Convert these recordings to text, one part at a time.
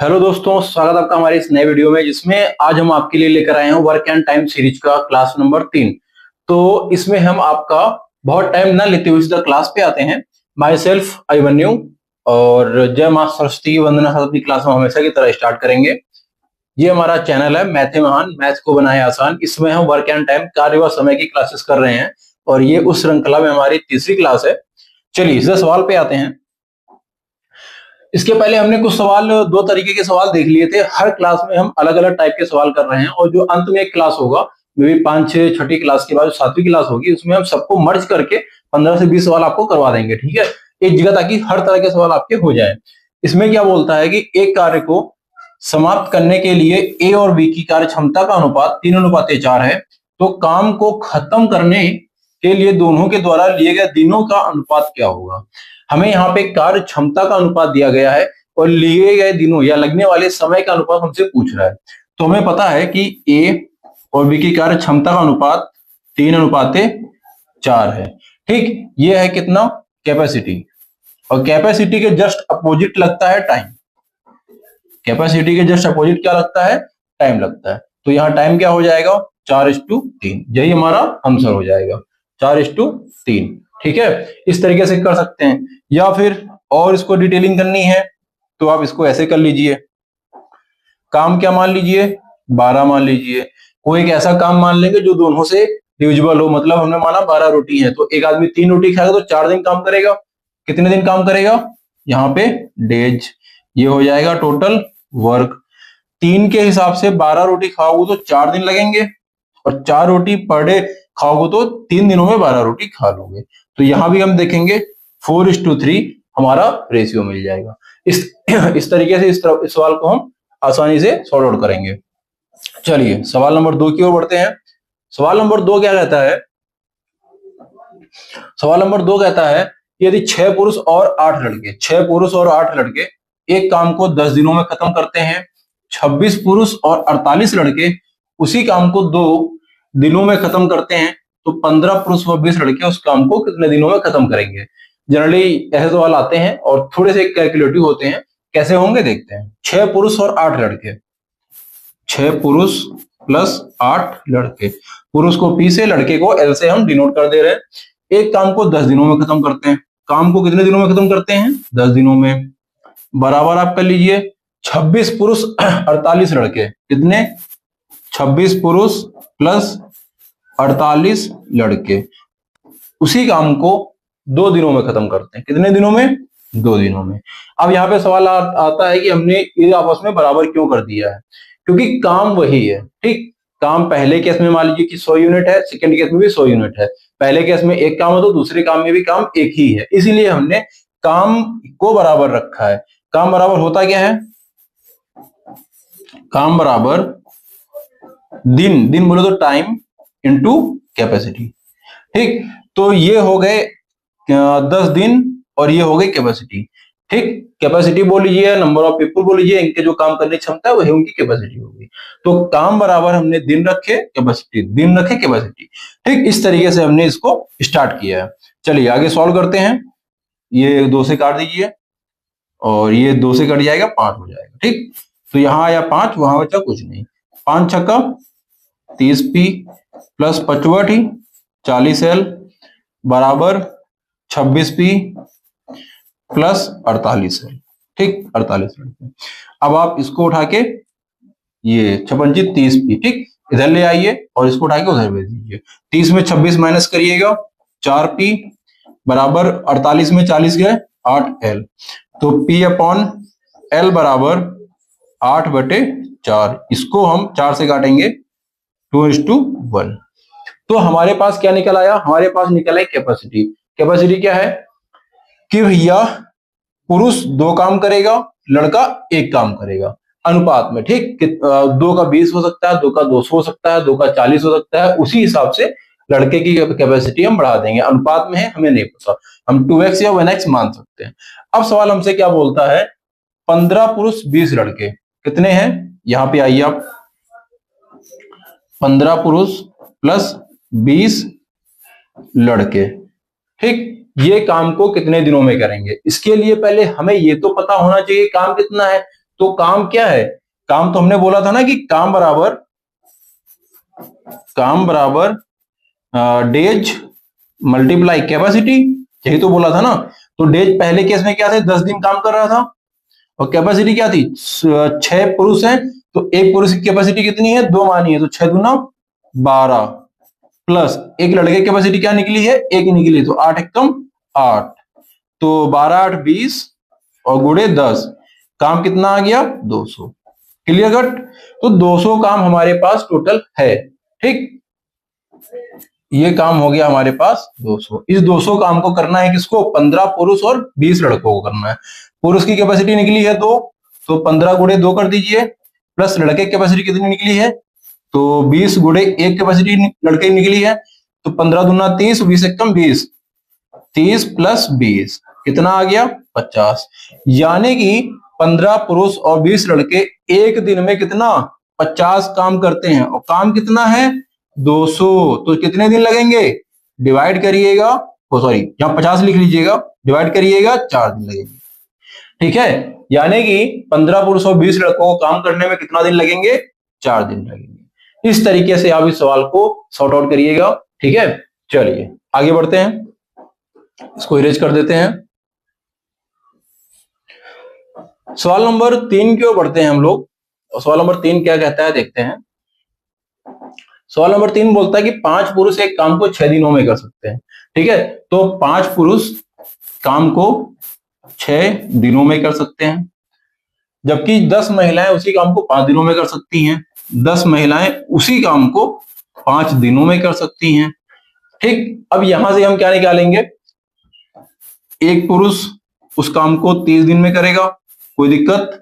Hello दोस्तों, स्वागत आपका हमारे इस नए वीडियो में, जिसमें आज हम आपके लिए लेकर आए हैं वर्क एंड टाइम सीरीज का क्लास नंबर 3। तो इसमें हम आपका बहुत टाइम ना लेते हुए सीधा क्लास पे आते हैं। माई सेल्फ अभिमन्यु और जय मां सरस्वती की वंदना साथ अपनी क्लास में हमेशा की तरह स्टार्ट करेंगे। ये हमारा चैनल है मैथे महान, मैथ को बनाए आसान। इसमें हम वर्क एंड टाइम, कार्य व समय की क्लासेस कर रहे हैं और ये उस श्रृंखला में हमारी तीसरी क्लास है। चलिए सीधा सवाल पे आते हैं। इसके पहले हमने कुछ सवाल, दो तरीके के सवाल देख लिए थे। हर क्लास में हम अलग अलग टाइप के सवाल कर रहे हैं और जो अंत में एक क्लास होगा, मे भी 5-6 छठी क्लास के बाद जो 7वीं क्लास होगी, उसमें हम सबको मर्ज करके 15 से 20 सवाल आपको करवा देंगे, ठीक है, एक जगह, ताकि हर तरह के सवाल आपके हो जाए। इसमें क्या बोलता है कि एक कार्य को समाप्त करने के लिए ए और बी की कार्य क्षमता का अनुपात 3:4 है, तो काम को खत्म करने के लिए दोनों के द्वारा लिए गए दिनों का अनुपात क्या होगा। हमें यहाँ पे कार्य क्षमता का अनुपात दिया गया है और लिए गए दिनों या लगने वाले समय का अनुपात हमसे पूछ रहा है। तो हमें पता है कि ए और बी की कार्य क्षमता का अनुपात 3:4 है। ठीक, ये है कितना, कैपेसिटी। और कैपेसिटी के जस्ट अपोजिट लगता है टाइम। कैपेसिटी के जस्ट अपोजिट क्या लगता है, टाइम लगता है। तो यहाँ टाइम क्या हो जाएगा, 4:3। यही हमारा आंसर हो जाएगा, 4:3। ठीक है, इस तरीके से कर सकते हैं। या फिर और इसको डिटेलिंग करनी है तो आप इसको ऐसे कर लीजिए। काम क्या मान लीजिए, 12 मान लीजिए। कोई एक ऐसा काम मान लेंगे जो दोनों से डिविजिबल हो। मतलब हमने माना 12 रोटी है, तो एक आदमी 3 रोटी खाएगा तो 4 दिन काम करेगा। कितने दिन काम करेगा, यहाँ पे डेज। ये हो जाएगा टोटल वर्क। 3 के हिसाब से 12 रोटी खाओगे तो 4 दिन लगेंगे, और 4 रोटी पर डे खाओगे तो 3 दिनों में 12 रोटी खा लोगे। तो यहां भी हम देखेंगे 4:3 हमारा रेशियो मिल जाएगा। इस तरीके से इस सवाल को हम आसानी से सॉल्व आउट करेंगे। चलिए सवाल नंबर 2 की ओर बढ़ते हैं। सवाल नंबर 2 क्या कहता है, सवाल नंबर 2 कहता है यदि 6 पुरुष और 8 लड़के, 6 पुरुष और 8 लड़के एक काम को 10 दिनों में खत्म करते हैं, 26 पुरुष और 48 लड़के उसी काम को 2 दिनों में खत्म करते हैं, तो 15 पुरुष व 20 लड़के उस काम को कितने दिनों में खत्म करेंगे। जनरली ऐसे सवाल आते हैं और थोड़े से कैलकुलेटिव होते हैं। कैसे होंगे देखते हैं। 6 पुरुष और 8 लड़के, 6 पुरुष प्लस 8 लड़के, पुरुष को पी से, लड़के को एल से हम डिनोट कर दे रहे हैं। एक काम को 10 दिनों में खत्म करते हैं। काम को कितने दिनों में खत्म करते हैं, 10 दिनों में। बराबर आप कर लीजिए 26 पुरुष 48 लड़के, कितने, 26 पुरुष प्लस 48 लड़के उसी काम को 2 दिनों में खत्म करते हैं। कितने दिनों में, 2 दिनों में। अब यहाँ पे सवाल आता है कि हमने ये आपस में बराबर क्यों कर दिया है, क्योंकि काम वही है। ठीक, काम पहले केस में मान लीजिए कि 100 यूनिट है, सेकंड केस में भी 100 यूनिट है। पहले केस में एक काम है तो दूसरे काम में भी काम एक ही है, इसीलिए हमने काम को बराबर रखा है। काम बराबर होता क्या है, काम बराबर दिन, दिन बोले तो टाइम इंटू कैपेसिटी। ठीक, तो ये हो गए 10 दिन और ये हो गई कैपेसिटी। ठीक, कैपेसिटी बोल लीजिए, नंबर ऑफ पीपल बोल लीजिए, इनके जो काम करने की क्षमता है वही उनकी कैपेसिटी होगी। तो काम बराबर हमने दिन रखे कैपेसिटी, दिन रखे कैपेसिटी। ठीक, इस तरीके से हमने इसको स्टार्ट किया है। चलिए आगे सॉल्व करते हैं। ये 2 से काट दीजिए और ये 2 से कट जाएगा, 5 हो जाएगा। ठीक, तो यहाँ आया 5, वहां बचा कुछ नहीं। 5 छक्का 30p प्लस 55 40l बराबर 26p प्लस 48l। ठीक, 48l। अब आप इसको उठा के, ये 56 30p, ठीक, इधर ले आइए और इसको उठा के उधर भेज दीजिए। 30 में 26 माइनस करिएगा, 4p बराबर 48 में 40 गए, 8l। तो p अपॉन l बराबर 8/4। इसको हम 4 से काटेंगे, 2:1। तो हमारे पास क्या निकल आया, हमारे पास निकल आई कैपेसिटी। कैपेसिटी क्या है कि भैया पुरुष 2 काम करेगा, लड़का 1 काम करेगा, अनुपात में। ठीक, 2 का 20 हो सकता है, 2 का 200 हो सकता है, 2 का 40 हो सकता है। उसी हिसाब से लड़के की कैपेसिटी हम बढ़ा देंगे। अनुपात में है, हमें नहीं पता, हम 2x या 1x मान सकते हैं। अब सवाल हमसे क्या बोलता है, 15 पुरुष 20 लड़के कितने हैं, यहां पे आइए आप। 15 पुरुष प्लस 20 लड़के, ठीक, ये काम को कितने दिनों में करेंगे। इसके लिए पहले हमें ये तो पता होना चाहिए काम कितना है। तो काम क्या है, काम तो हमने बोला था ना कि काम बराबर डेज मल्टीप्लाई कैपेसिटी, यही तो बोला था ना। तो डेज पहले केस में क्या थे, 10 दिन काम कर रहा था, और कैपेसिटी क्या थी, 6 पुरुष हैं, तो एक पुरुष की कैपेसिटी कितनी है, 2 मानी है, तो 6 दूना 12 प्लस एक लड़के की कैपेसिटी क्या निकली है, 1 निकली, तो 8 एकम 8, तो 12 8 20 और गुणे 10, काम कितना आ गया 200। Clear cut. तो 200 काम हमारे पास टोटल है। ठीक, ये काम हो गया हमारे पास 200। इस 200 काम को करना है किसको, 15 पुरुष और 20 लड़कों को करना है। पुरुष की कैपेसिटी निकली है 2, तो 15 गुणे 2 कर दीजिए, प्लस लड़के की कैपेसिटी कितनी निकली है, तो 20 गुणे 1 कैपेसिटी लड़के की निकली है, तो 15 दूना 30, 20 एकम 20, 30 प्लस 20 कितना आ गया 50। यानी कि 15 पुरुष और 20 लड़के एक दिन में कितना 50 काम करते हैं, और काम कितना है 200, तो कितने दिन लगेंगे, डिवाइड करिएगा, सॉरी यहाँ 50 लिख लीजिएगा, डिवाइड करिएगा 4 दिन लगेंगे। ठीक है, यानी कि 15 पुरुष और 20 लड़कों को काम करने में कितना दिन लगेंगे, 4 दिन लगेंगे। इस तरीके से आप इस सवाल को सॉर्ट आउट करिएगा। ठीक है, चलिए आगे बढ़ते हैं, इसको इरेज कर देते हैं। सवाल नंबर 3 की ओर बढ़ते हैं हम लोग, और सवाल नंबर 3 क्या कहता है देखते हैं। सवाल नंबर 3 बोलता है कि 5 पुरुष एक काम को 6 दिनों में कर सकते हैं। ठीक है, तो 5 पुरुष काम को 6 दिनों में कर सकते हैं, जबकि 10 महिलाएं उसी काम को 5 दिनों में कर सकती हैं। 10 महिलाएं उसी काम को 5 दिनों में कर सकती हैं। ठीक, अब यहां से हम क्या निकालेंगे, एक पुरुष उस काम को 30 दिन में करेगा, कोई दिक्कत।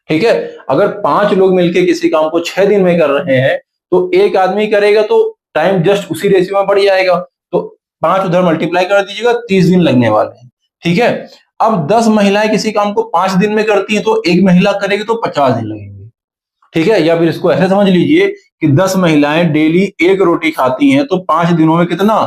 ठीक है, अगर 5 लोग मिलकर किसी काम को 6 दिन में कर रहे हैं, तो एक आदमी करेगा तो टाइम जस्ट उसी रेशियो में बढ़ जाएगा, तो 5 उधर मल्टीप्लाई कर दीजिएगा, 30 दिन लगने वाले हैं। ठीक है, अब 10 महिलाएं किसी काम को 5 दिन में करती हैं, तो एक महिला करेगी तो 50 दिन लगेंगे। ठीक है, या फिर इसको ऐसे समझ लीजिए कि 10 महिलाएं डेली एक रोटी खाती हैं, तो 5 दिनों में कितना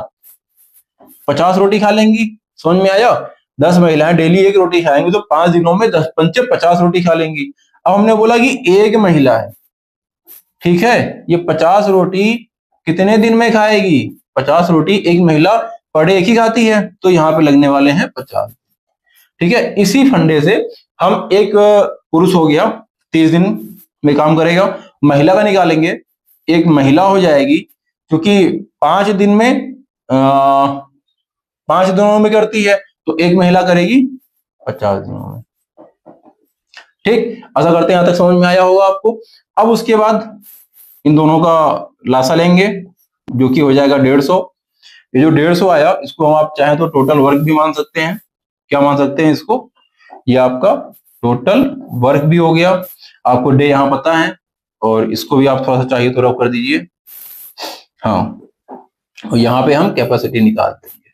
50 रोटी खा लेंगी। समझ में आया, 10 महिलाएं डेली एक रोटी खाएंगी, तो 5 दिनों में 10 पंचे 50 रोटी खा लेंगी। अब हमने बोला कि एक महिला है, ठीक है, ये 50 रोटी कितने दिन में खाएगी, 50 रोटी एक महिला पर डे एक ही खाती है, तो यहाँ पे लगने वाले हैं 50। ठीक है, इसी फंडे से हम एक पुरुष हो गया 30 दिन में काम करेगा, महिला का निकालेंगे, एक महिला हो जाएगी क्योंकि 5 दिन में 5 दिनों में करती है, तो एक महिला करेगी 50 दिनों में। ठीक, ऐसा करते हैं, यहां तक समझ में आया होगा आपको। अब उसके बाद इन दोनों का लासा लेंगे, जो कि हो जाएगा 150। ये जो 150 आया, इसको हम आप चाहें तो टोटल वर्क भी मान सकते हैं। क्या मान सकते हैं इसको, ये आपका टोटल वर्क भी हो गया। आपको डे यहाँ पता है, और इसको भी आप थोड़ा सा चाहिए तो रफ कर दीजिए। हाँ, और यहाँ पे हम कैपेसिटी निकाल देंगे।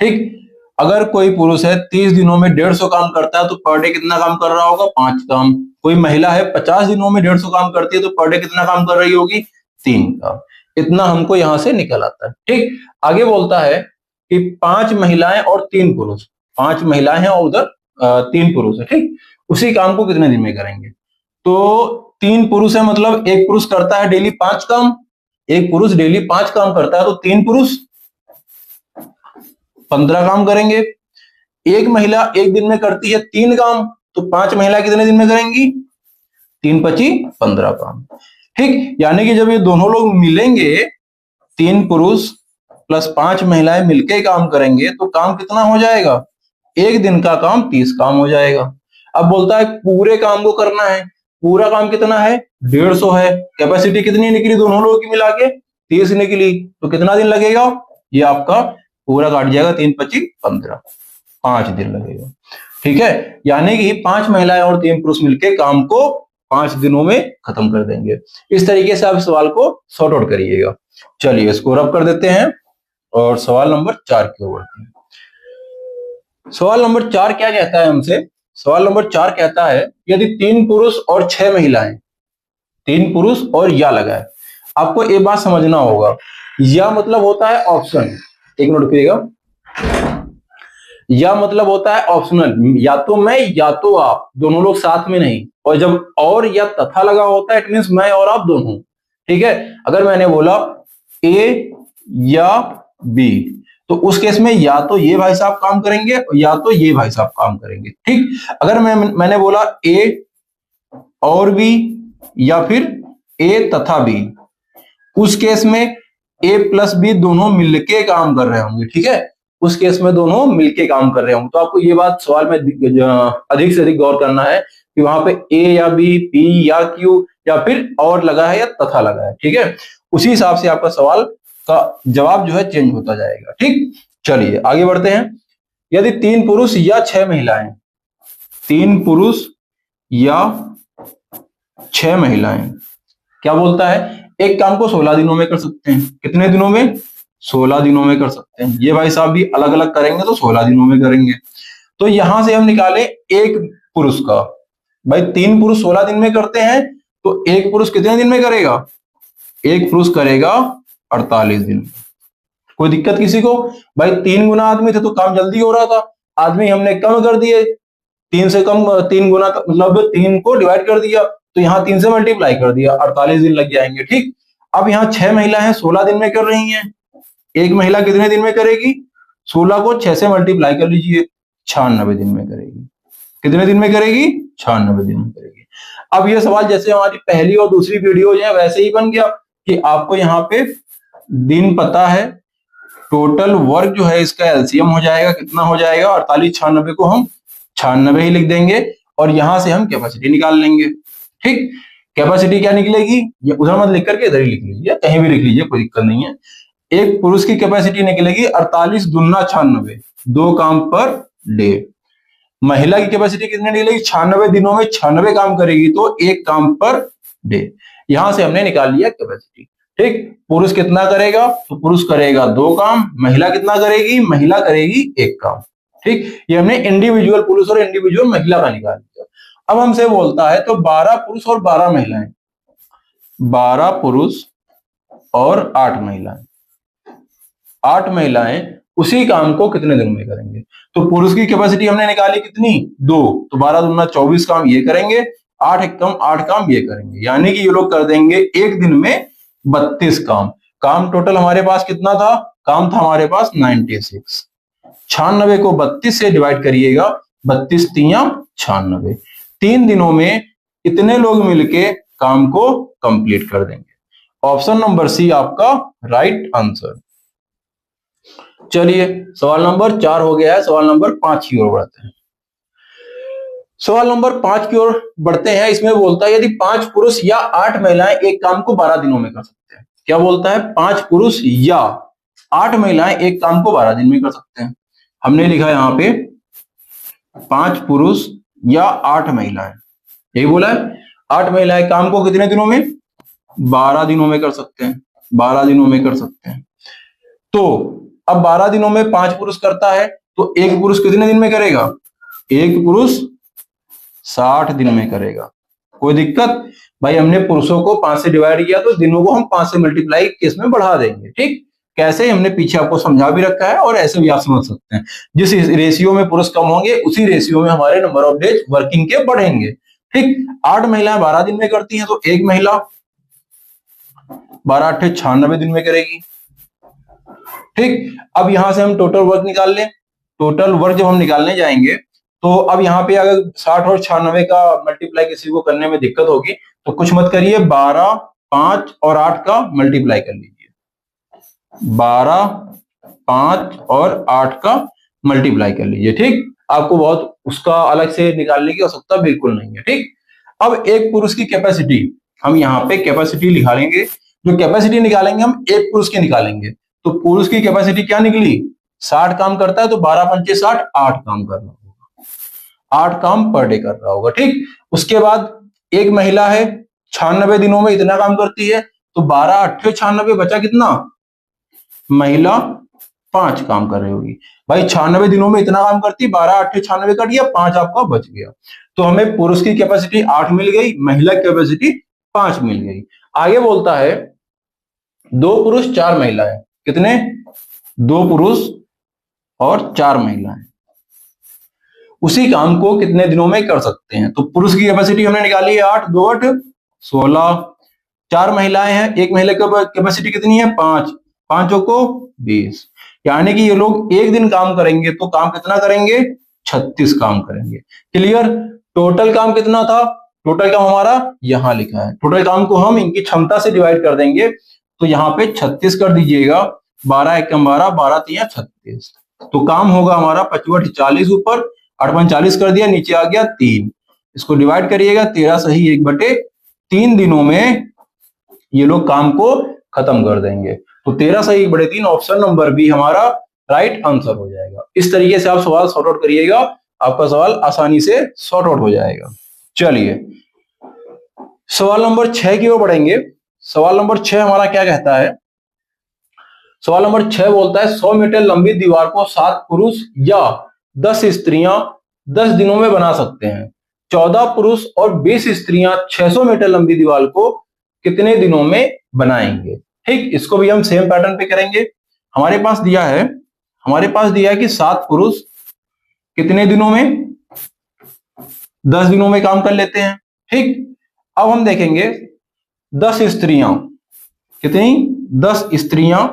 ठीक, अगर कोई पुरुष है 30 दिनों में 150 काम करता है, तो पर डे कितना काम कर रहा होगा, 5 काम। कोई महिला है 50 दिनों में 150 काम करती है, तो पर डे कितना काम कर रही होगी, 3 काम। इतना हमको यहां से निकल आता है। ठीक, आगे बोलता है कि 5 महिलाएं और 3 पुरुष, 5 महिलाएं हैं और उधर 3 पुरुष है। ठीक, उसी काम को कितने दिन में करेंगे, तो 3 पुरुष है, मतलब एक पुरुष करता है डेली 5 काम, एक पुरुष डेली 5 काम करता है, तो 3 पुरुष 15 काम करेंगे। एक महिला एक दिन में करती है 3 काम, तो 5 महिला कितने दिन में करेंगी, 3 पची 15 काम। ठीक, यानी कि जब ये दोनों लोग मिलेंगे, 3 पुरुष प्लस 5 महिलाएं मिलके काम करेंगे, तो काम कितना हो जाएगा, एक दिन का काम 30 काम हो जाएगा। अब बोलता है पूरे काम को करना है, पूरा काम कितना है 150 है, कैपेसिटी कितनी निकली दोनों लोगों की मिला के 30 निकली, तो कितना दिन लगेगा, ये आपका पूरा काट जाएगा, 3 पची 15, 5 दिन लगेगा। ठीक है, यानी कि 5 महिलाएं और 3 पुरुष मिलकर काम को 5 दिनों में खत्म कर देंगे। इस तरीके से आप सवाल को सॉर्ट आउट करिएगा। चलिए इसको रब कर देते हैं और सवाल नंबर 4 की ओर बढ़ते हैं। सवाल नंबर 4 क्या कहता है हमसे, सवाल नंबर 4 कहता है यदि 3 पुरुष और 6 महिलाएं, 3 पुरुष और या लगा है। आपको एक बात समझना होगा, या मतलब होता है ऑप्शन, एक नोट करिएगा, या मतलब होता है ऑप्शनल, या तो मैं या तो आप, दोनों लोग साथ में नहीं। और जब और या तथा लगा होता है इट मींस मैं और आप दोनों। ठीक है, अगर मैंने बोला ए या बी, तो उस केस में या तो ये भाई साहब काम करेंगे या तो ये भाई साहब काम करेंगे। ठीक, अगर मैंने बोला ए और बी या फिर ए तथा बी, उस केस में ए प्लस बी दोनों मिलके काम कर रहे होंगे। ठीक है, उस केस में दोनों मिलके काम कर रहे होंगे। तो आपको ये बात सवाल में अधिक से अधिक गौर करना है कि वहां पे ए या बी, पी या क्यू, या फिर और लगा है या तथा लगा है। ठीक है, उसी हिसाब से आपका सवाल का जवाब जो है चेंज होता जाएगा। ठीक, चलिए आगे बढ़ते हैं। यदि 3 पुरुष या 6 महिलाएं, 3 पुरुष या 6 महिलाएं, क्या बोलता है, एक काम को 16 दिनों में कर सकते हैं। कितने दिनों में? 16 दिनों में कर सकते हैं। ये भाई साहब भी अलग अलग करेंगे तो 16 दिनों में करेंगे। तो यहां से हम निकालें एक पुरुष का। भाई 3 पुरुष 16 दिन में करते हैं, तो एक पुरुष कितने दिन में करेगा? एक पुरुष करेगा 48 दिन। कोई दिक्कत किसी को? भाई 3 गुना आदमी थे तो काम जल्दी हो रहा था, आदमी हमने कम कर दिए, 3 से कम, 3 गुना मतलब 3 को डिवाइड कर दिया, तो यहाँ 3 से मल्टीप्लाई कर दिया, 48 दिन लग जाएंगे। ठीक, अब यहाँ 6 महिला है 16 दिन में कर रही हैं, एक महिला कितने दिन में करेगी? 16 को 6 से मल्टीप्लाई कर लीजिए, 96 दिन में करेगी। कितने दिन में करेगी? 96 दिन में करेगी। अब ये सवाल जैसे हमारी पहली और दूसरी वीडियो है वैसे ही बन गया कि आपको यहाँ पे दिन पता है, टोटल वर्क जो है इसका एलसीएम हो जाएगा, कितना हो जाएगा? 48 96 को हम 96 ही लिख देंगे और यहां से हम कैपेसिटी निकाल लेंगे। ठीक, कैपेसिटी क्या निकलेगी? ये उधर मत लिख करके इधर ही लिख लीजिए, कहीं भी लिख लीजिए, कोई दिक्कत नहीं है। एक पुरुष की कैपेसिटी निकलेगी 48 दूना 96, 2 काम पर डे। महिला की कैपेसिटी कितनी निकलेगी? 96 दिनों में 96 काम करेगी, तो 1 काम पर डे। यहां से हमने निकाल लिया कैपेसिटी। ठीक, पुरुष कितना करेगा? तो पुरुष करेगा 2 काम, महिला कितना करेगी? महिला करेगी 1 काम। ठीक, ये हमने इंडिविजुअल पुरुष और इंडिविजुअल महिला का निकाल लिया। अब हमसे बोलता है तो 12 पुरुष और 12 महिलाएं, 12 पुरुष और 8 महिलाएं, 8 महिलाएं उसी काम को कितने दिनों में करेंगे? तो पुरुष की कैपेसिटी हमने निकाली कितनी? 2, तो 12 दूना 24 काम ये करेंगे, 8 एक कम 8 काम ये करेंगे, यानी कि ये लोग कर देंगे एक दिन में 32 काम। काम टोटल हमारे पास कितना था? काम था हमारे पास 96। 96 को 32 से डिवाइड करिएगा, 32 तिया 96। 3 दिनों में इतने लोग मिलके काम को कंप्लीट कर देंगे। ऑप्शन नंबर सी आपका राइट आंसर। चलिए सवाल नंबर 4 हो गया है, सवाल नंबर 5 की ओर बढ़ते हैं। सवाल नंबर 5 की ओर बढ़ते हैं। इसमें बोलता है यदि 5 पुरुष या 8 महिलाएं एक काम को 12 दिनों में कर सकते हैं। क्या बोलता है? 5 पुरुष या 8 महिलाएं एक काम को 12 दिन में कर सकते हैं। हमने लिखा यहां पे 5 पुरुष या 8 महिलाएं, यही बोला है। 8 महिलाएं काम को कितने दिनों में? 12 दिनों में कर सकते हैं, 12 दिनों में कर सकते हैं। तो अब 12 दिनों में 5 पुरुष करता है, तो एक पुरुष कितने दिन में करेगा? एक पुरुष 60 दिन में करेगा। कोई दिक्कत? भाई हमने पुरुषों को 5 से डिवाइड किया तो दिनों को हम 5 से मल्टीप्लाई केस में बढ़ा देंगे। ठीक, कैसे हमने पीछे आपको समझा भी रखा है और ऐसे भी आप समझ सकते हैं। जिस रेशियो में पुरुष कम होंगे उसी रेशियो में हमारे नंबर ऑफ डेज वर्किंग के बढ़ेंगे। ठीक, 8 महिलाएं 12 दिन में करती हैं, तो एक महिला 12 8 96 दिन में करेगी। ठीक, अब यहां से हम टोटल वर्क निकाल लें। टोटल वर्क जब हम निकालने जाएंगे तो अब यहाँ पे अगर 60 और 96 का मल्टीप्लाई किसी को करने में दिक्कत होगी तो कुछ मत करिए, 12 5 और 8 का मल्टीप्लाई कर लीजिए, 12 5 और 8 का मल्टीप्लाई कर लीजिए। ठीक, आपको बहुत उसका अलग से निकालने की आवश्यकता बिल्कुल नहीं है। ठीक, अब एक पुरुष की कैपेसिटी हम यहाँ पे कैपेसिटी लिखा लेंगे। जो कैपेसिटी निकालेंगे हम एक पुरुष की निकालेंगे, तो पुरुष की कैपेसिटी क्या निकली? 60 काम करता है, तो 12 पंचे 60, 8 काम करना होगा, 8 काम पर डे कर रहा होगा। ठीक, उसके बाद एक महिला है 96 दिनों में इतना काम करती है, तो 12 8 96 बचा कितना? महिला 5 काम कर रही होगी। भाई 96 दिनों में इतना काम करती है, 12 8 96 कट गया, 5 आपका बच गया। तो हमें पुरुष की कैपेसिटी 8 मिल गई, महिला की कैपेसिटी 5 मिल गई। आगे बोलता है 2 पुरुष 4 महिलाएं। कितने? 2 पुरुष और 4 महिलाएं। उसी काम को कितने दिनों में कर सकते हैं। तो पुरुष की कैपेसिटी हमने निकाली है 8, 2 8 16। 4 महिलाएं हैं, एक महिला की कैपेसिटी कितनी है 5, 5 को 20, यानी कि ये लोग एक दिन काम करेंगे तो काम कितना करेंगे 36 काम करेंगे। क्लियर। टोटल काम कितना था, टोटल काम हमारा यहां लिखा है, टोटल काम को हम इनकी क्षमता से डिवाइड कर देंगे, तो यहाँ पे 36 कर दीजिएगा, 12 एकम 12, 12 3 36, तो काम होगा हमारा 55 40, ऊपर 8 40 कर दिया, नीचे आ गया 3, इसको डिवाइड करिएगा, 13 सही 1/3 दिनों में ये लोग काम को खत्म कर देंगे। तो 13 सही 1/3 ऑप्शन नंबर बी हमारा राइट आंसर हो जाएगा। इस तरीके से आप सवाल सॉर्ट आउट करिएगा, आपका सवाल आसानी से सॉर्ट आउट हो जाएगा। चलिए सवाल नंबर 6 की ओर बढ़ेंगे। सवाल नंबर 6 हमारा क्या कहता है, सवाल नंबर 6 बोलता है 100 मीटर लंबी दीवार को 7 पुरुष या 10 स्त्रियां 10 दिनों में बना सकते हैं। 14 पुरुष और 20 स्त्रियां 600 मीटर लंबी दीवार को कितने दिनों में बनाएंगे। ठीक, इसको भी हम सेम पैटर्न पे करेंगे। हमारे पास दिया है कि 7 पुरुष कितने दिनों में 10 दिनों में काम कर लेते हैं। ठीक, अब हम देखेंगे 10 स्त्रियां कितनी, 10 स्त्रियां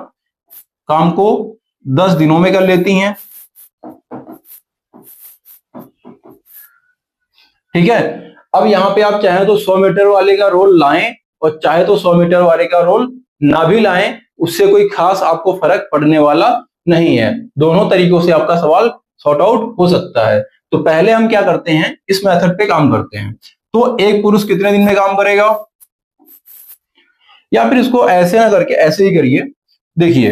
काम को 10 दिनों में कर लेती हैं। ठीक है, अब यहां पे आप चाहे तो 100 मीटर वाले का रोल लाएं और चाहे तो 100 मीटर वाले का रोल ना भी लाएं, उससे कोई खास आपको फर्क पड़ने वाला नहीं है। दोनों तरीकों से आपका सवाल सॉर्ट आउट हो सकता है। तो पहले हम क्या करते हैं, इस मेथड पे काम करते हैं। तो एक पुरुष कितने दिन में काम करेगा, या फिर इसको ऐसे ना करके ऐसे ही करिए। देखिए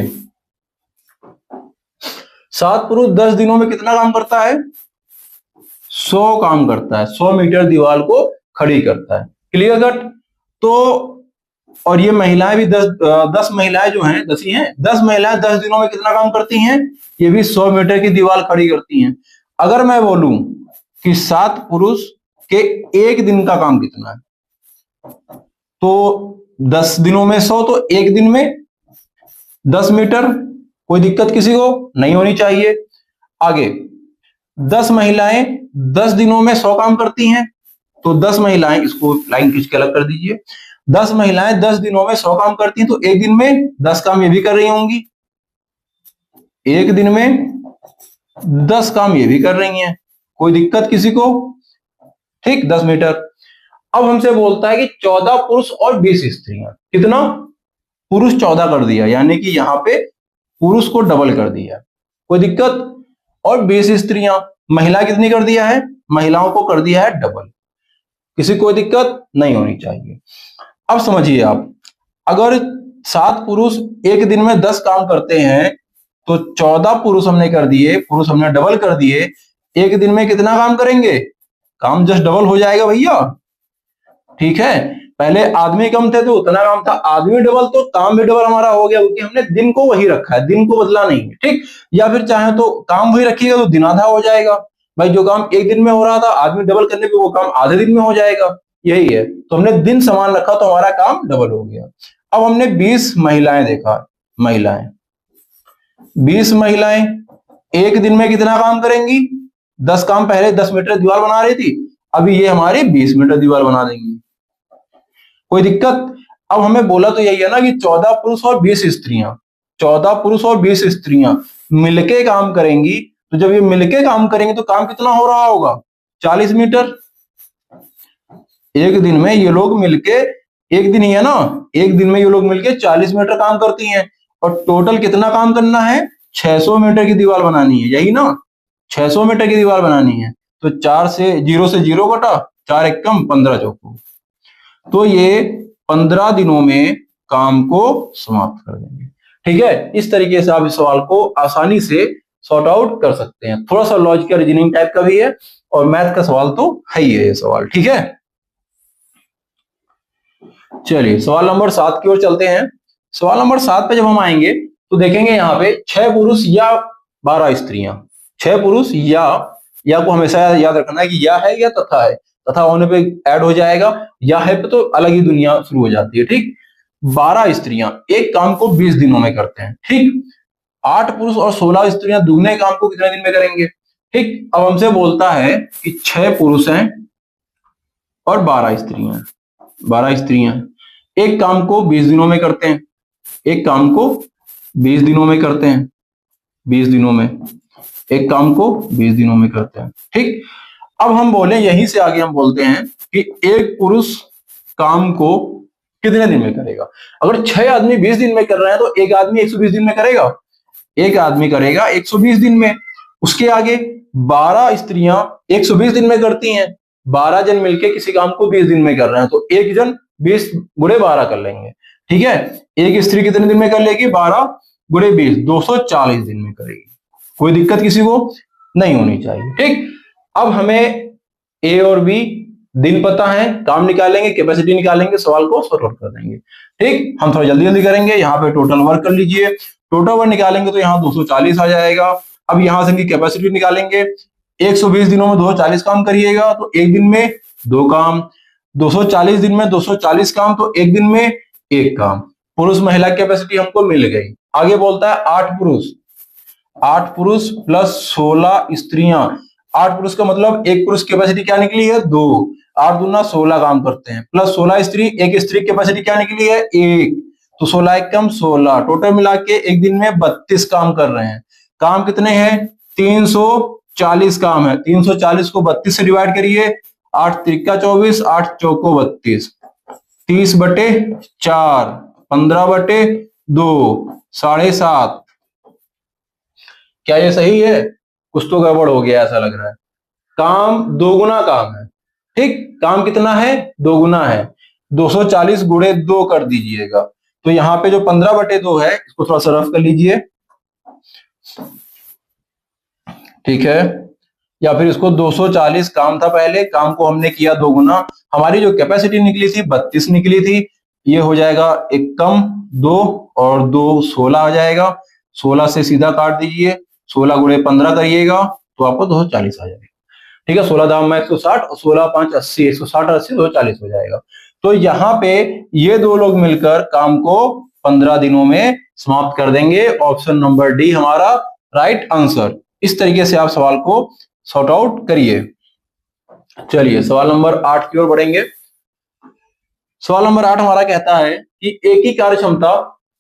7 पुरुष 10 दिनों में कितना काम करता है, 100 काम करता है, 100 मीटर दीवार को खड़ी करता है। Clear cut. तो और ये महिलाएं भी 10 महिलाएं जो हैं 10 ही हैं, 10 महिलाएं 10 दिनों में कितना काम करती हैं, ये भी 100 मीटर की दीवार खड़ी करती हैं। अगर मैं बोलूं कि 7 पुरुष के एक दिन का काम कितना है, तो 10 दिनों में 100, तो एक दिन में 10 मीटर, कोई दिक्कत किसी को नहीं होनी चाहिए। आगे 10 महिलाएं 10 दिनों में 100 काम करती हैं, तो 10 महिलाएं, इसको लाइन खींच के अलग कर दीजिए, 10 महिलाएं 10 दिनों में 100 काम करती हैं, तो एक दिन में 10 काम ये भी कर रही होंगी, एक दिन में 10 काम ये भी कर रही हैं, कोई दिक्कत किसी को। ठीक, 10 मीटर। अब हमसे बोलता है कि 14 पुरुष और 20 स्त्रियां, कितना, पुरुष 14 कर दिया, यानी कि यहां पे पुरुष को डबल कर दिया, कोई दिक्कत। और 20 स्त्रियां, महिला कितनी कर दिया है, महिलाओं को कर दिया है डबल, किसी कोई दिक्कत नहीं होनी चाहिए। अब समझिए आप, अगर 7 पुरुष एक दिन में 10 काम करते हैं, तो 14 पुरुष हमने कर दिए, पुरुष हमने डबल कर दिए, एक दिन में कितना काम करेंगे, काम जस्ट डबल हो जाएगा भैया। ठीक है, पहले आदमी कम थे तो उतना काम था, आदमी डबल तो काम भी डबल हमारा हो गया, क्योंकि हमने दिन को वही रखा है, दिन को बदला नहीं है। ठीक, या फिर चाहे तो काम वही रखिएगा तो दिन आधा हो जाएगा भाई, जो काम एक दिन में हो रहा था आदमी डबल करने पे वो काम आधे दिन में हो जाएगा, यही है। तो हमने दिन समान रखा तो हमारा काम डबल हो गया। अब हमने 20 महिलाएं देखा, महिलाएं 20 महिलाएं एक दिन में कितना काम करेंगी, 10 काम, पहले 10 मीटर दीवार बना रही थी, अभी ये हमारी 20 मीटर दीवार बना देंगी, कोई दिक्कत। अब हमें बोला तो यही है ना कि 14 पुरुष और 20 स्त्रियां, 14 पुरुष और 20 स्त्रियां मिलके काम करेंगी, तो जब ये मिलके काम करेंगे तो काम कितना हो रहा होगा, 40 मीटर। एक दिन में ये लोग मिलके, एक दिन ही है ना, एक दिन में ये लोग मिलके 40 मीटर काम करती हैं, और टोटल कितना काम करना है, 600 मीटर की दीवार बनानी है, यही ना, 600 मीटर की दीवार बनानी है। तो 4 से 0 कटा, 4 एकम 15 चौको, तो ये 15 दिनों में काम को समाप्त कर देंगे। ठीक है, इस तरीके से आप इस सवाल को आसानी से सॉर्ट आउट कर सकते हैं। थोड़ा सा लॉजिकल रीजनिंग टाइप का भी है और मैथ का सवाल तो है ही है ये सवाल। ठीक है, चलिए सवाल नंबर 7 की ओर चलते हैं। सवाल नंबर 7 पे जब हम आएंगे तो देखेंगे यहाँ पे 6 पुरुष या 12 स्त्रियां, 6 पुरुष या को हमेशा याद रखना है कि या है या तथा है, तथा होने पे ऐड हो जाएगा, या है पे तो अलग ही दुनिया शुरू हो जाती है। ठीक, 12 स्त्रियां एक काम को 20 दिनों में करते हैं। ठीक, 8 पुरुष और 16 स्त्रियां दुगने काम को कितने दिन में करेंगे, ठीक, अब हमसे बोलता है कि 6 पुरुष हैं और 12 स्त्रियां, 12 स्त्रियां एक काम को 20 दिनों में करते हैं, एक काम को 20 दिनों में करते हैं, 20 दिनों में एक काम को 20 दिनों में करते हैं। ठीक, अब हम बोले यहीं से आगे हम बोलते हैं कि एक पुरुष काम को कितने दिन में करेगा। अगर 6 आदमी 20 दिन में कर रहे हैं तो एक आदमी 120 दिन में करेगा, एक आदमी करेगा 120 दिन में। उसके आगे 12 स्त्रियां 120 दिन में करती हैं, 12 जन मिलके किसी काम को 20 दिन में कर रहे हैं तो एक जन 20 गुणे 12 कर लेंगे। ठीक है, एक स्त्री कितने दिन में कर लेगी, 12 गुणे 20, 240 दिन में करेगी। कोई दिक्कत किसी को नहीं होनी चाहिए। ठीक, अब हमें ए और बी दिन पता है, काम निकालेंगे, कैपेसिटी निकालेंगे, सवाल को सॉर्ट आउट कर देंगे। ठीक, हम थोड़ा जल्दी जल्दी करेंगे। यहाँ पे टोटल वर्क कर लीजिए, टोटल वर्क निकालेंगे तो यहाँ 240 आ जाएगा। अब यहां से कैपेसिटी निकालेंगे, 120 दिनों में 240 काम करिएगा तो एक दिन में 2 काम, 240 दिन में 240 काम तो एक दिन में 1 काम। पुरुष महिला कैपेसिटी हमको मिल गई। आगे बोलता है 8 पुरुष, 8 पुरुष प्लस 16 स्त्रियां। 8 पुरुष का मतलब एक पुरुष कैपेसिटी क्या निकली है, 2, 8 दूना 16 काम करते हैं, प्लस 16 स्त्री, एक स्त्री कैपेसिटी क्या निकली है, 1, तो 16 एक कम 16, टोटल मिला के एक दिन में 32 काम कर रहे हैं। काम कितने हैं, 340 काम है। 340 को 32 से डिवाइड करिए, 8 त्रिका 24, 8 चौको 32, 30/4, 15/2, 7.5। क्या ये सही है, कुछ तो गड़बड़ हो गया ऐसा लग रहा है। काम 2 गुना काम है। ठीक, काम कितना है, 2 गुना है, 240 गुणे 2 कर दीजिएगा तो यहाँ पे जो 15/2 है इसको थोड़ा सा रफ कर लीजिए। ठीक है, या फिर इसको 240 काम था पहले, काम को हमने किया 2 गुना, हमारी जो कैपेसिटी निकली थी 32 निकली थी, ये हो जाएगा 1 कम 2 और 2 16 आ जाएगा। 16 से सीधा काट दीजिए, 16 गुणे 15 करिएगा तो आपको 240 आ जाएगा। ठीक है, 16 दाम में 160 और 16 5 80, 160 80 240 हो जाएगा। तो यहाँ पे ये 2 लोग मिलकर काम को 15 दिनों में समाप्त कर देंगे। ऑप्शन नंबर डी हमारा राइट आंसर। इस तरीके से आप सवाल को सॉर्ट आउट करिए। चलिए सवाल नंबर 8 की ओर बढ़ेंगे। सवाल नंबर 8 हमारा कहता है कि एक ही कार्य क्षमता।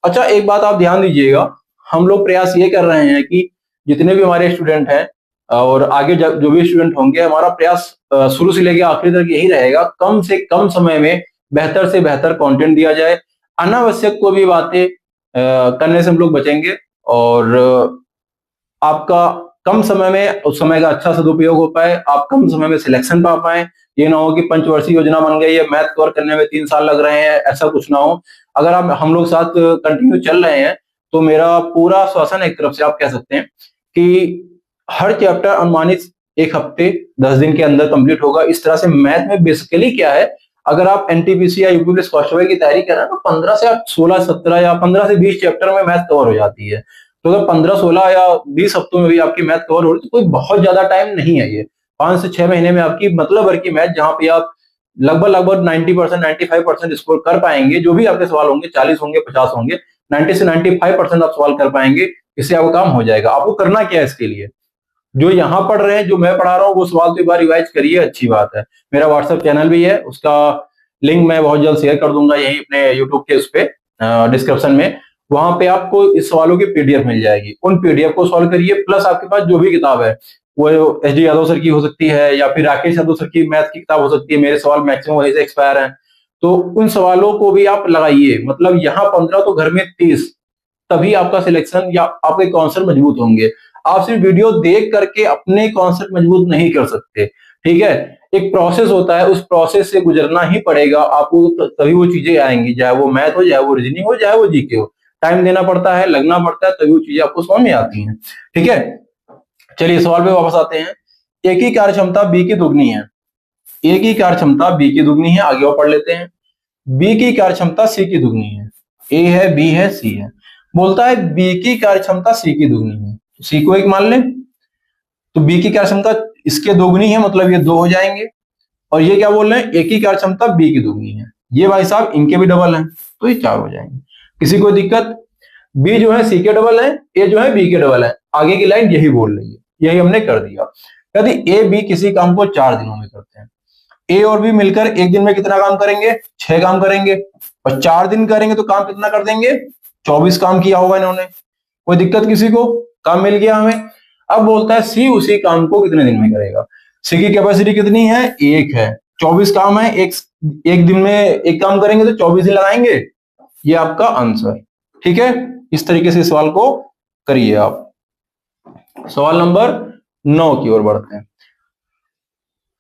अच्छा, एक बात आप ध्यान दीजिएगा, हम लोग प्रयास ये कर रहे हैं कि जितने भी हमारे स्टूडेंट हैं और आगे जो भी स्टूडेंट होंगे, हमारा प्रयास शुरू से लेकर आखिरी तक यही रहेगा, कम से कम समय में बेहतर से बेहतर कंटेंट दिया जाए। अनावश्यक कोई भी बातें करने से हम लोग बचेंगे और आपका कम समय में उस समय का अच्छा सदुपयोग हो पाए, आप कम समय में सिलेक्शन पा पाए। ये ना हो कि पंचवर्षीय योजना बन गई है, मैथ कवर करने में 3 साल लग रहे हैं, ऐसा कुछ ना हो। अगर आप हम लोग साथ कंटिन्यू चल रहे हैं तो मेरा पूरा श्वासन एक तरफ से आप कह सकते हैं कि हर चैप्टर अनुमानित 1 हफ्ते 10 दिन के अंदर कंप्लीट होगा। इस तरह से मैथ में बेसिकली क्या है, अगर आप एनटीपीसी या यूपी पुलिस कांस्टेबल की तैयारी कर रहे हैं तो 15 से 16 17 या 15 से 20 चैप्टर में मैथ कवर हो जाती है। तो अगर 15 16 या 20 हफ्तों में भी आपकी मैथ कवर हो रही तो कोई बहुत ज्यादा टाइम नहीं है। ये 5 से 6 महीने में आपकी मतलब भर की मैथ, जहां पे आप लगभग 90% 95% स्कोर कर पाएंगे। जो भी आपके सवाल होंगे, 40 होंगे 50 होंगे, 90 से 95% आप सवाल कर पाएंगे, इससे आपका काम हो जाएगा। आपको करना क्या है इसके लिए, जो यहाँ पढ़ रहे हैं, जो मैं पढ़ा रहा हूँ, वो सवाल तो एक बार रिवाइज करिए, अच्छी बात है। मेरा व्हाट्सएप चैनल भी है, उसका लिंक मैं बहुत जल्द शेयर कर दूंगा यही अपने यूट्यूब के उस पे डिस्क्रिप्शन में। वहां पे आपको इस सवालों की पीडीएफ मिल जाएगी, उन पीडीएफ को सॉल्व करिए। प्लस आपके पास जो भी किताब है, वो एचडी यादव सर की हो सकती है या फिर राकेश यादव सर की मैथ की किताब हो सकती है, मेरे सवाल मैक्सिमम वहीं से एक्सपायर हैं, तो उन सवालों को भी आप लगाइए। मतलब यहाँ 15 तो घर में 30, तभी आपका सिलेक्शन या आपके कॉन्सेप्ट मजबूत होंगे। आप सिर्फ वीडियो देख करके अपने कॉन्सेप्ट मजबूत नहीं कर सकते। ठीक है, एक प्रोसेस होता है, उस प्रोसेस से गुजरना ही पड़ेगा आपको, तभी वो चीजें आएंगी, चाहे वो मैथ हो, चाहे वो रीजनिंग हो, चाहे वो जीके हो। टाइम देना पड़ता है, लगना पड़ता है, तभी वो चीजें आपको समझ में आती हैं। ठीक है, चलिए सवाल पे वापस आते हैं। एक ही कार्य क्षमता बी की दुगनी है, ए की कार्य क्षमता बी की दुगनी है। आगे और पढ़ लेते हैं। बी की कार्य क्षमता सी की दुगनी है। ए है, बी है, सी है। बोलता है बी की कार्य क्षमता सी की दुगनी है, सी को 1 मान लें तो बी की कार्य क्षमता इसके दोगुनी है, मतलब ये 2 हो जाएंगे। और ये क्या बोल रहे हैं, ए की कार्य क्षमता बी की दुगनी है, ये भाई साहब इनके भी डबल हैं, तो ये 4 हो जाएंगे। किसी को दिक्कत, बी जो है सी के डबल है, ए जो है बी के डबल है, आगे की लाइन यही बोल रही है। यही हमने कर दिया। यदि ए बी किसी काम को 4 दिनों में करते हैं, ए और बी मिलकर एक दिन में कितना काम करेंगे, 6 काम करेंगे, और 4 दिन करेंगे तो काम कितना कर देंगे, 24 काम किया होगा इन्होंने। कोई दिक्कत किसी को, काम मिल गया हमें। अब बोलता है सी उसी काम को कितने दिन में करेगा। सी की कैपेसिटी कितनी है, 1 है, 24 काम है, एक दिन में एक काम करेंगे तो 24 दिन लगाएंगे। ये आपका आंसर, ठीक है। इस तरीके से सवाल को करिए आप। सवाल नंबर 9 की ओर बढ़ते हैं।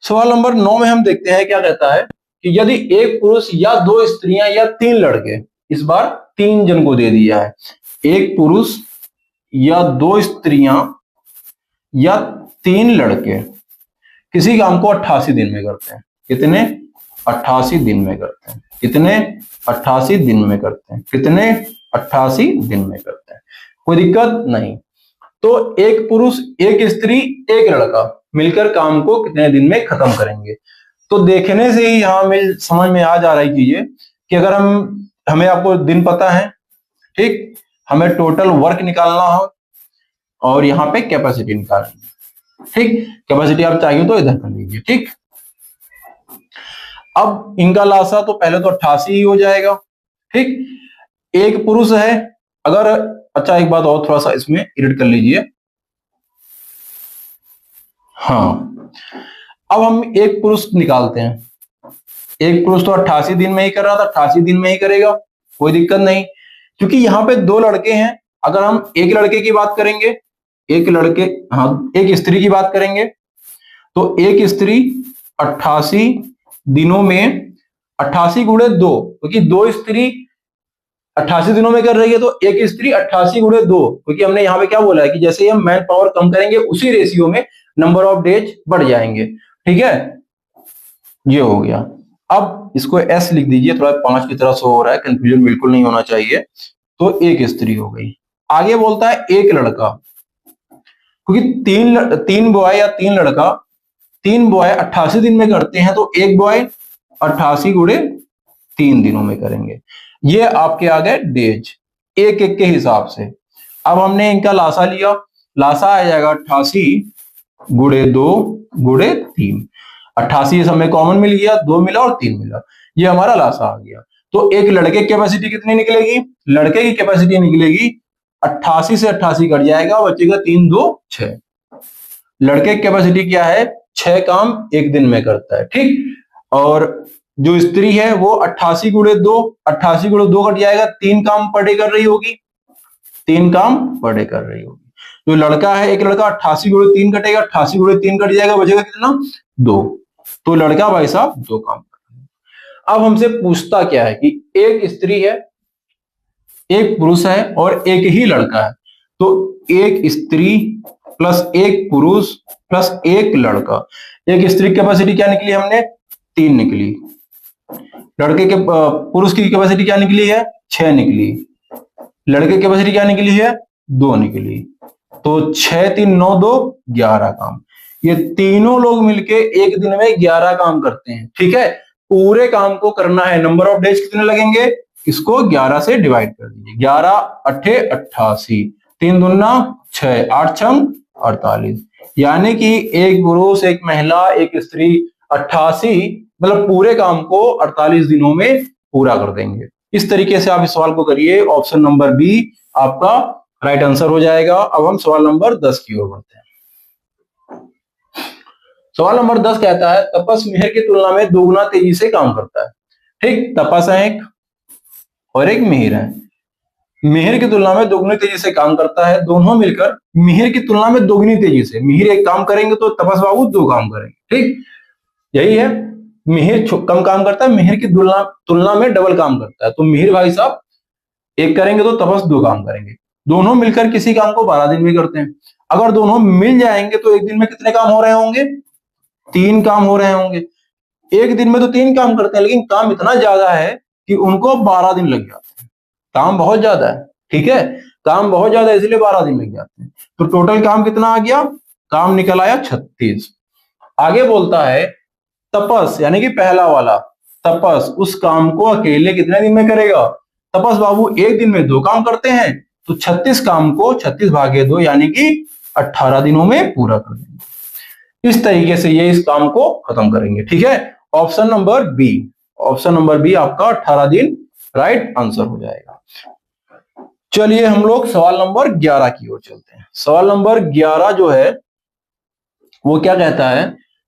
सवाल नंबर 9 में हम देखते हैं क्या कहता है कि यदि एक पुरुष या 2 स्त्रियां या 3 लड़के, इस बार 3 जन को दे दिया है, एक पुरुष या 2 स्त्रियां या 3 लड़के किसी काम को 88 दिन में करते हैं। कितने, 88 दिन में करते हैं। कितने, 88 दिन में करते हैं। कितने, 88 दिन में करते हैं। कोई दिक्कत नहीं। तो एक पुरुष, एक स्त्री, एक लड़का मिलकर काम को कितने दिन में खत्म करेंगे। तो देखने से ही यहां समझ में आ जा रही चीजें कि अगर हमें आपको दिन पता है, ठीक, हमें टोटल वर्क निकालना हो और यहाँ पे कैपेसिटी निकालनी है, ठीक। कैपेसिटी आप चाहिए तो इधर कर लीजिए, ठीक। अब इनका लासा तो पहले तो 88 ही हो जाएगा, ठीक। एक पुरुष है, अगर, अच्छा एक बात और थोड़ा सा इसमें एडिट कर लीजिए। हाँ, अब हम एक पुरुष निकालते हैं। एक पुरुष तो 88 दिन में ही कर रहा था, 88 दिन में ही करेगा, कोई दिक्कत नहीं। क्योंकि यहाँ पे 2 लड़के हैं, अगर हम एक लड़के की बात करेंगे, एक लड़के, हाँ, एक स्त्री की बात करेंगे तो एक स्त्री 88 दिनों में 88 गुणे 2, क्योंकि 2 स्त्री 88 दिनों में कर रही है तो एक स्त्री 88 गुणे 2, क्योंकि हमने यहाँ पे क्या बोला है कि जैसे हम मैन पावर कम करेंगे उसी रेशियो में नंबर ऑफ डेज बढ़ जाएंगे, ठीक है। ये हो गया। अब इसको एस लिख दीजिए, थोड़ा 5 की तरह शो हो रहा है, कंफ्यूजन बिल्कुल नहीं होना चाहिए। तो एक स्त्री हो गई। आगे बोलता है एक लड़का, क्योंकि 3 बॉय या 3 लड़का, 3 बॉय 88 दिन में करते हैं तो एक बॉय 88 गुणे 3 दिनों में करेंगे। ये आपके आ गए डेज, एक एक के हिसाब से। अब हमने इनका लासा लिया, लासा आ जाएगा 88 गुणे 2 गुणे 3। 88 हमें कॉमन मिल गया, 2 मिला और 3 मिला, ये हमारा लासा आ गया। तो एक लड़के की कैपेसिटी कितनी निकलेगी, लड़के की कैपेसिटी निकलेगी 88 से 88 कट जाएगा, बचेगा 3 2 6। लड़के की कैपेसिटी क्या है, 6 काम एक दिन में करता है, ठीक। और जो स्त्री है वो 88 गुणे 2, 88 गुणे 2 कट जाएगा, 3 काम पर डे कर रही होगी, 3 काम पर डे कर रही होगी। जो लड़का है, एक लड़का 88 गुणे 3 कटेगा, 88 गुणे 3 कट जाएगा, बचेगा कितना, 2। तो लड़का भाई साहब 2 काम कर रहा है। अब हमसे पूछता क्या है कि एक स्त्री है, एक पुरुष है और एक ही लड़का है। तो एक स्त्री प्लस एक पुरुष प्लस एक लड़का। एक स्त्री की कैपेसिटी क्या निकली हमने, 3 निकली। लड़के के, पुरुष की कैपेसिटी क्या निकली है, 6 निकली। लड़के की कैपेसिटी क्या निकली है, 2 निकली। तो 6 3 9 2 11 काम। ये तीनों लोग मिलके एक दिन में 11 काम करते हैं, ठीक है। पूरे काम को करना है, नंबर ऑफ डेज कितने लगेंगे, इसको 11 से डिवाइड कर दीजिए। 11 8 88, 3 दूना 6, 8 छंग 48। यानी कि एक पुरुष, एक महिला, एक स्त्री 88, मतलब पूरे काम को 48 दिनों में पूरा कर देंगे। इस तरीके से आप इस सवाल को करिए। ऑप्शन नंबर बी आपका राइट आंसर हो जाएगा। अब हम सवाल नंबर 10 की ओर बढ़ते हैं। सवाल नंबर 10 कहता है तपस मिहिर की तुलना में 2 गुना तेजी से काम करता है, ठीक। तपस है एक और एक मिहिर है। मिहिर की तुलना में 2 गुनी तेजी से काम करता है। दोनों मिलकर मिहिर की तुलना में 2 गुनी तेजी से, मिहिर एक काम करेंगे तो तपस बाबू 2 काम करेंगे, ठीक। यही है, मिहिर कम काम करता है, मिहिर की तुलना में डबल काम करता है। तो मिहिर भाई साहब एक करेंगे तो तपस 2 काम करेंगे। दोनों मिलकर किसी काम को 12 दिन में करते हैं। अगर दोनों मिल जाएंगे तो एक दिन में कितने काम हो रहे होंगे, 3 काम हो रहे होंगे। एक दिन में तो 3 काम करते हैं, लेकिन काम इतना ज्यादा है कि उनको 12 दिन लग जाते हैं। काम बहुत ज्यादा है, ठीक है, काम बहुत ज्यादा है, इसलिए 12 दिन लग जाते हैं। तो टोटल काम कितना आ गया, काम निकल आया 36। आगे बोलता है तपस, यानी कि पहला वाला, तपस उस काम को अकेले कितने दिन में करेगा। तपस बाबू एक दिन में 2 काम करते हैं, तो 36 काम को 36 भागे 2 यानी कि 18 दिनों में पूरा कर देंगे। इस तरीके से ये इस काम को खत्म करेंगे। ठीक है, option number B, option number B आपका 18 दिन राइट आंसर हो जाएगा। चलिए हम लोग सवाल नंबर 11 की ओर चलते हैं। सवाल नंबर 11 जो है वो क्या कहता है,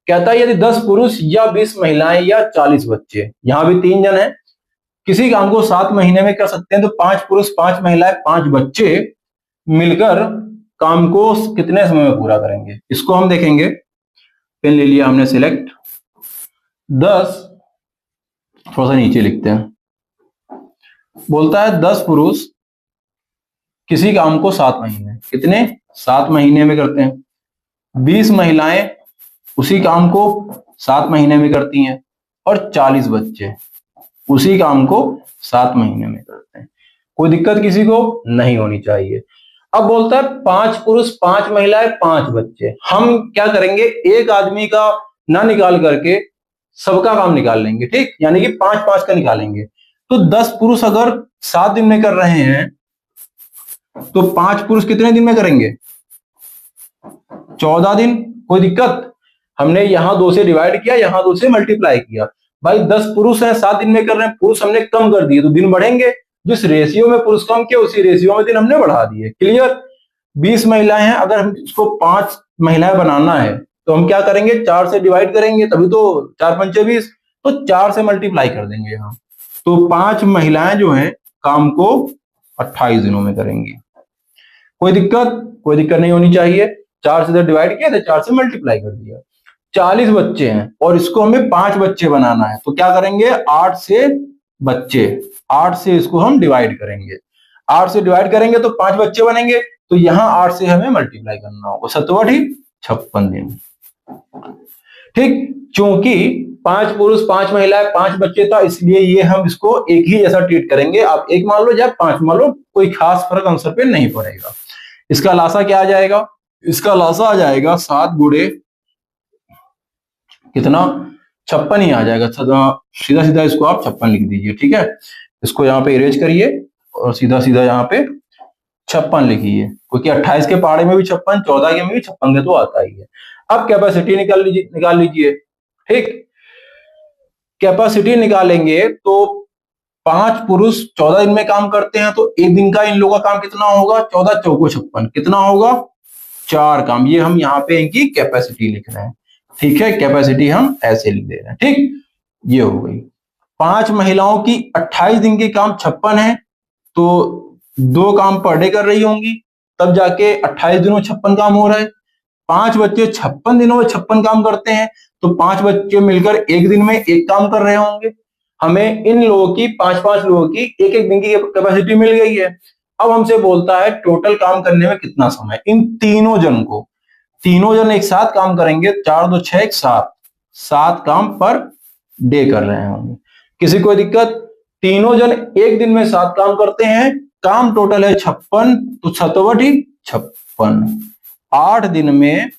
कहता है यदि 10 पुरुष या 20 महिलाएं या 40 बच्चे, यहां भी 3 जन है, किसी काम को 7 महीने में कर सकते हैं, तो 5 पुरुष 5 महिलाएं 5 बच्चे मिलकर काम को कितने समय में पूरा करेंगे। इसको हम देखेंगे। पेन ले लिया हमने सिलेक्ट। 10, थोड़ा सा नीचे लिखते हैं, बोलता है 10 पुरुष किसी काम को 7 महीने, कितने 7 महीने में करते हैं। 20 महिलाएं उसी काम को 7 महीने में करती हैं, और 40 बच्चे उसी काम को 7 महीने में करते हैं। कोई दिक्कत किसी को नहीं होनी चाहिए। अब बोलता है 5 पुरुष 5 महिलाएं 5 बच्चे, हम क्या करेंगे, एक आदमी का ना निकाल करके सबका काम निकाल लेंगे। ठीक, यानी कि 5-5 का निकालेंगे। तो 10 पुरुष अगर 7 दिन में कर रहे हैं तो 5 पुरुष कितने दिन में करेंगे, 14 दिन। कोई दिक्कत, हमने यहां 2 से डिवाइड किया, यहां 2 से मल्टीप्लाई किया। भाई 10 पुरुष हैं 7 दिन में कर रहे हैं, पुरुष हमने कम कर दिए तो दिन बढ़ेंगे, जिस रेशियो में पुरुष कम किया उसी रेशियो में दिन हमने बढ़ा दिए। क्लियर। 20 महिलाएं हैं, अगर हम इसको 5 महिलाएं बनाना है तो हम क्या करेंगे, 4 से डिवाइड करेंगे, तभी तो 4 पंचे 20, तो 4 से मल्टीप्लाई कर देंगे यहाँ। तो 5 महिलाएं जो है काम को 28 दिनों में करेंगी। कोई दिक्कत नहीं होनी चाहिए। 4 से डिवाइड किया तो 4 से मल्टीप्लाई कर दिया। 40 बच्चे हैं और इसको हमें 5 बच्चे बनाना है, तो क्या करेंगे, 8 से बच्चे, 8 से इसको हम डिवाइड करेंगे। 8 से डिवाइड करेंगे तो 5 बच्चे बनेंगे, तो यहां 8 से हमें मल्टीप्लाई करना होगा। 7 ठीक 56 दिन। ठीक, क्योंकि 5 पुरुष 5 महिलाएं 5 बच्चे था, इसलिए ये हम इसको एक ही जैसा ट्रीट करेंगे। आप 1 मान लो या 5 मान लो, कोई खास फर्क आंसर पे नहीं पड़ेगा। इसका लासा क्या आ जाएगा, इसका लासा आ जाएगा 7 गुणे कितना, 56 ही आ जाएगा। सीधा सीधा इसको आप 56 लिख दीजिए। ठीक है, इसको यहाँ पे इरेज करिए और सीधा सीधा यहाँ पे 56 लिखिए, क्योंकि 28 के पहाड़े में भी 56, 14 के में भी 56 के तो आता ही है। अब कैपेसिटी निकाल लीजिए। ठीक, कैपेसिटी निकालेंगे तो 5 पुरुष 14 दिन में काम करते हैं, तो एक दिन का इन लोगों का काम कितना होगा, 14 चौको 56, कितना होगा, 4 काम। ये हम यहाँ पे इनकी कैपेसिटी लिख रहे हैं। ठीक है, कैपेसिटी हम ऐसे लिख दे रहे हैं। ठीक, ये हो गई। 5 महिलाओं की 28 दिन के काम 56 है, तो 2 काम पर डे कर रही होंगी, तब जाके 28 दिनों में 56 काम हो रहा है। 5 बच्चे 56 दिनों में 56 काम करते हैं, तो 5 बच्चे मिलकर एक दिन में 1 काम कर रहे होंगे। हमें इन लोगों की 5-5 लोगों की 1-1 दिन की कैपेसिटी मिल गई है। अब हमसे बोलता है टोटल काम करने में कितना समय, इन तीनों जन एक साथ काम करेंगे, 4 2 6 7 काम पर डे कर रहे होंगे। किसी को दिक्कत, तीनों जन एक दिन में 7 काम करते हैं, काम टोटल है 56, तो 7 56। 8 दिन में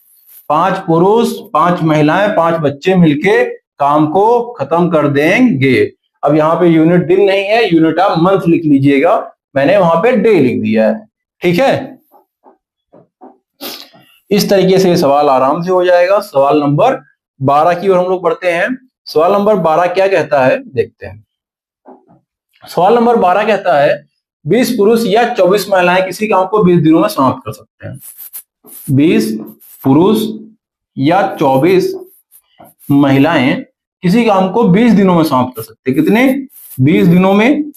5 पुरुष 5 महिलाएं 5 बच्चे मिलके काम को खत्म कर देंगे। अब यहाँ पे यूनिट दिन नहीं है, यूनिट आप मंथ लिख लीजिएगा, मैंने वहां पे डे लिख दिया है। ठीक है, इस तरीके से सवाल आराम से हो जाएगा। सवाल नंबर 12 की ओर हम लोग बढ़ते हैं। सवाल नंबर 12 क्या कहता है, देखते हैं। सवाल नंबर 12 कहता है 20 पुरुष या 24 महिलाएं किसी काम को 20 दिनों में समाप्त कर सकते हैं। 20 पुरुष या 24 महिलाएं किसी काम को 20 दिनों में समाप्त कर सकते हैं। कितने, 20 दिनों में,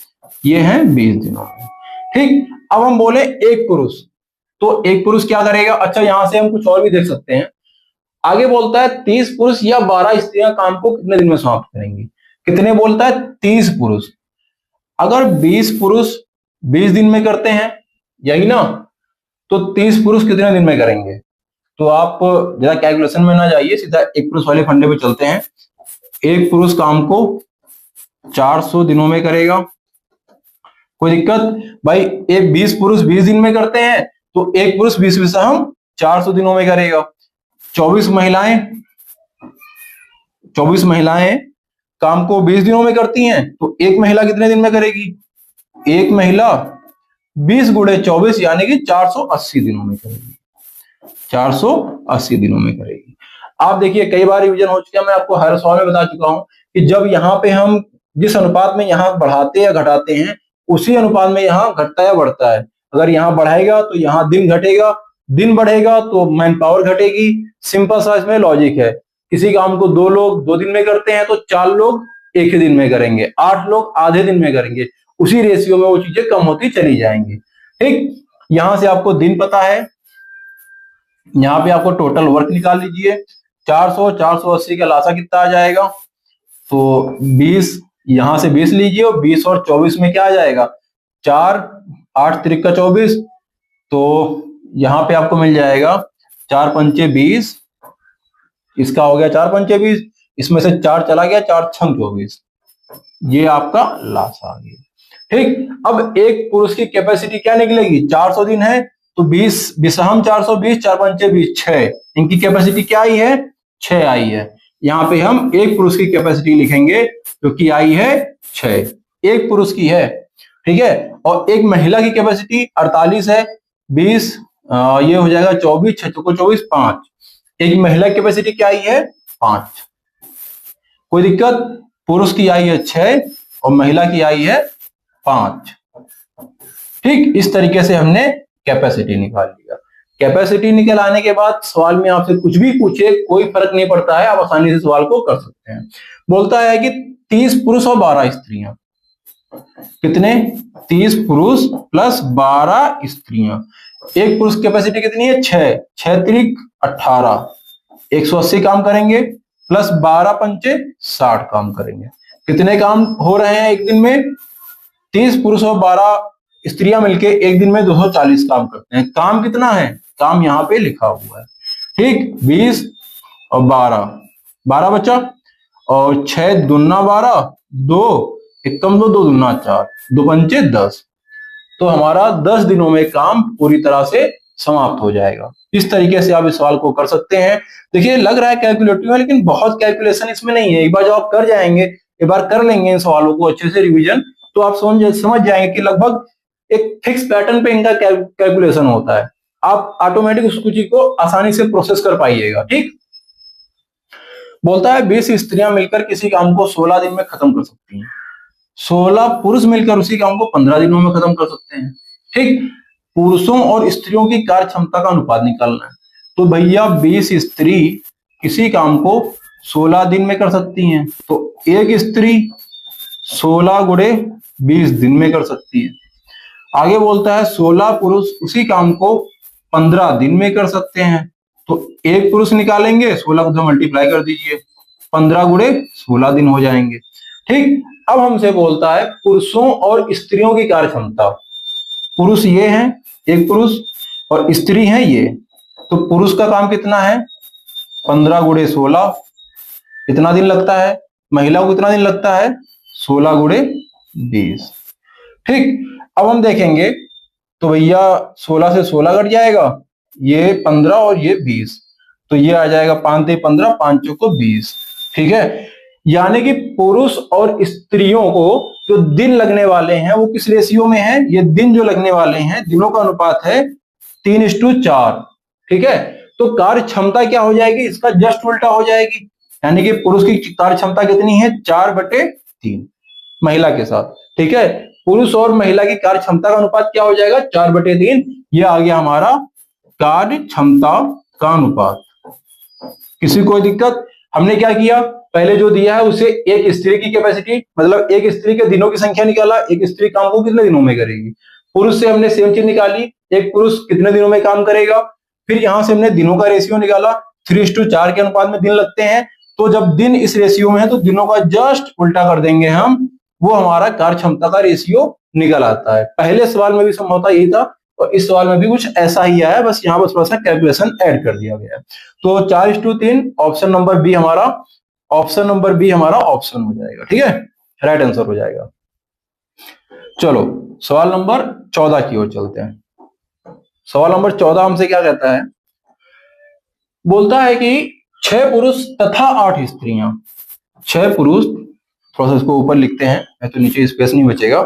ये है 20 दिनों में। ठीक, अब हम बोले एक पुरुष, तो एक पुरुष क्या करेगा। अच्छा, यहां से हम कुछ और भी देख सकते हैं। आगे बोलता है 30 पुरुष या 12 स्त्रियां काम को कितने दिन में समाप्त करेंगी। कितने बोलता है, 30 पुरुष। अगर 20 पुरुष 20 दिन में करते हैं, यही ना, तो 30 पुरुष कितने दिन में करेंगे। तो आप जरा कैलकुलेशन में ना जाइए, सीधा एक पुरुष वाले फंडे पे चलते हैं। एक पुरुष काम को 400 दिनों में करेगा। कोई दिक्कत भाई, एक 20 पुरुष 20 दिन में करते हैं, तो एक पुरुष 20 में से हम 400 दिनों में करेगा। 24 महिलाएं काम को 20 दिनों में करती हैं, तो एक महिला कितने दिन में करेगी, एक महिला 20 गुणे 24 यानी कि 480 दिनों में करेगी। 480 दिनों में करेगी। आप देखिए कई बार रिवीजन हो चुका है, मैं आपको हर सवाल में बता चुका हूं कि जब यहाँ पे हम जिस अनुपात में यहाँ बढ़ाते या घटाते हैं उसी अनुपात में यहाँ घटता या बढ़ता है। अगर यहाँ बढ़ाएगा तो यहाँ दिन घटेगा, दिन बढ़ेगा तो मैन पावर घटेगी। सिंपल सा इसमें लॉजिक है। किसी काम को 2 लोग 2 दिन में करते हैं तो 4 लोग एक ही दिन में करेंगे, 8 लोग आधे दिन में करेंगे, उसी रेशियो में वो चीजें कम होती चली जाएंगी। ठीक, यहां से आपको दिन पता है, यहाँ पे आपको टोटल वर्क निकाल लीजिए। 480 का लासा कितना आ जाएगा, तो 20, यहां से 20 लीजिए और 20 और 24 में क्या आ जाएगा, 4 8 त्रिक का 24, तो यहाँ पे आपको मिल जाएगा 4 पंचे 20, इसका हो गया 4 पंचे 20, इसमें से 4 चला गया, 4 छंग 24, ये आपका लासा आ गया। ठीक, अब एक पुरुष की कैपेसिटी क्या निकलेगी, 400 दिन है तो 20 बिसहम 420, 4 पंचे 20, 6, इनकी कैपेसिटी क्या आई है, 6 आई है। यहाँ पे हम एक पुरुष की कैपेसिटी लिखेंगे जो कि आई है 6, एक पुरुष की है। ठीक है, और एक महिला की कैपेसिटी 48 है, 20 ये हो जाएगा 24, 6 को 24, 5, एक महिला की कैपेसिटी क्या आई है, 5। कोई दिक्कत, पुरुष की आई है 6 और महिला की आई है 5। ठीक, इस तरीके से हमने कैपेसिटी निकाल लिया। कैपेसिटी निकल आने के बाद सवाल में आपसे कुछ भी पूछे कोई फर्क नहीं पड़ता है, आप आसानी से सवाल को कर सकते हैं। बोलता है कि 30 पुरुष और 12 स्त्रियां, कितने, 30 पुरुष प्लस 12 स्त्रियां। एक पुरुष कैपेसिटी कितनी है, 6, 6 त्रिक 18, 180 काम करेंगे प्लस 12 पंचे 60 काम करेंगे। कितने काम हो रहे हैं एक दिन में, 30 पुरुष और 12 स्त्रियां मिलके एक दिन में 240 काम करते हैं। काम कितना है, काम यहाँ पे लिखा हुआ है। ठीक, 20 और 12, 12 बचा, और 6 दूना 12, 2 एकम 2, 2 दूना 4, 2 पंचे 10, तो हमारा 10 दिनों में काम पूरी तरह से समाप्त हो जाएगा। इस तरीके से आप इस सवाल को कर सकते हैं। देखिए लग रहा है कैलकुलेटिव है, लेकिन बहुत कैलकुलेशन इसमें नहीं है। एक बार जब आप कर जाएंगे, एक बार कर लेंगे इन सवालों को अच्छे से रिवीजन, तो आप समझ जाएंगे कि लगभग एक फिक्स पैटर्न पे इनका कैलकुलेशन होता है। आप ऑटोमेटिक उस चीज को आसानी से प्रोसेस कर पाइएगा। ठीक, बोलता है 20 स्त्रियां मिलकर किसी काम को 16 दिन में खत्म कर सकती हैं, 16 पुरुष मिलकर उसी काम को 15 दिनों में खत्म कर सकते हैं। ठीक, पुरुषों और स्त्रियों की कार्य क्षमता का अनुपात निकालना है। तो भैया 20 स्त्री किसी काम को 16 दिन में कर सकती हैं, तो एक स्त्री 16 गुणे 20 दिन में कर सकती है। आगे बोलता है 16 पुरुष उसी काम को 15 दिन में कर सकते हैं, तो एक पुरुष निकालेंगे, 16 को मल्टीप्लाई कर दीजिए, 15 गुणे 16 दिन हो जाएंगे। ठीक, अब हमसे बोलता है पुरुषों और स्त्रियों की कार्य क्षमता। पुरुष ये हैं, एक पुरुष, और स्त्री है ये, तो पुरुष का काम कितना है, 15 गुणे 16, कितना दिन लगता है, महिला को कितना दिन लगता है, 16 गुणे 20। ठीक, अब हम देखेंगे तो भैया 16 से 16 कट जाएगा, ये 15 और ये 20, तो ये आ जाएगा 5 ते 15, 5 चौको 20। ठीक है, यानी कि पुरुष और स्त्रियों को जो दिन लगने वाले हैं वो किस रेशियो में है, ये दिन जो लगने वाले हैं दिनों का अनुपात है 3:4। ठीक है, तो कार्य क्षमता क्या हो जाएगी, इसका जस्ट उल्टा हो जाएगी। यानी कि पुरुष की कार्य क्षमता कितनी है, 4/3 महिला के साथ। ठीक है, पुरुष और महिला की कार्य क्षमता का अनुपात क्या हो जाएगा, 4/3। ये आ गया हमारा कार्य क्षमता का अनुपात। किसी कोई दिक्कत, हमने क्या किया, पहले जो दिया है उसे एक स्त्री की कैपेसिटी, मतलब एक स्त्री के दिनों की संख्या निकाला, एक स्त्री काम को कितने दिनों में करेगी। पुरुष से हमने सेम चीज निकाली, एक पुरुष कितने दिनों में काम करेगा। फिर यहां से हमने दिनों का रेशियो निकाला, 3:4 के अनुपात में दिन लगते हैं, तो जब दिन इस रेशियो में है तो दिनों का जस्ट उल्टा कर देंगे हम, वो हमारा कार्य क्षमता का रेशियो निकल आता है। पहले सवाल में भी संभवतः यही था और इस सवाल में भी कुछ ऐसा ही आया है, बस यहाँ पर थोड़ा सा कैलकुलेशन ऐड कर दिया गया है। तो 4:3 ऑप्शन नंबर बी हमारा ऑप्शन हो जाएगा। ठीक है, राइट आंसर हो जाएगा। चलो सवाल नंबर 14 की ओर चलते हैं। सवाल नंबर 14 हमसे क्या कहता है, बोलता है कि 6 पुरुष तथा 8 स्त्रियां, 6 पुरुष, थोड़ा सा इसको ऊपर लिखते हैं नहीं तो नीचे स्पेस नहीं बचेगा,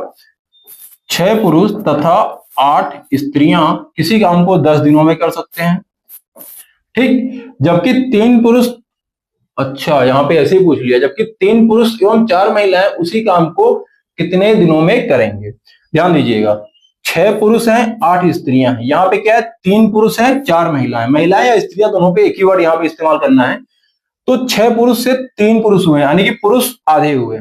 6 पुरुष तथा 8 स्त्रियां किसी काम को 10 दिनों में कर सकते हैं। ठीक। जबकि 3 पुरुष, अच्छा यहाँ पे ऐसे ही पूछ लिया, जबकि 3 पुरुष एवं 4 महिलाएं उसी काम को कितने दिनों में करेंगे। ध्यान दीजिएगा, 6 पुरुष हैं 8 स्त्रियां हैं, यहाँ पे क्या है 3 पुरुष हैं 4 महिलाएं, महिलाएं या स्त्रियां दोनों पे एक ही वर्ड यहाँ पे इस्तेमाल करना है। तो 6 पुरुष से 3 पुरुष हुए, यानी कि पुरुष आधे हुए,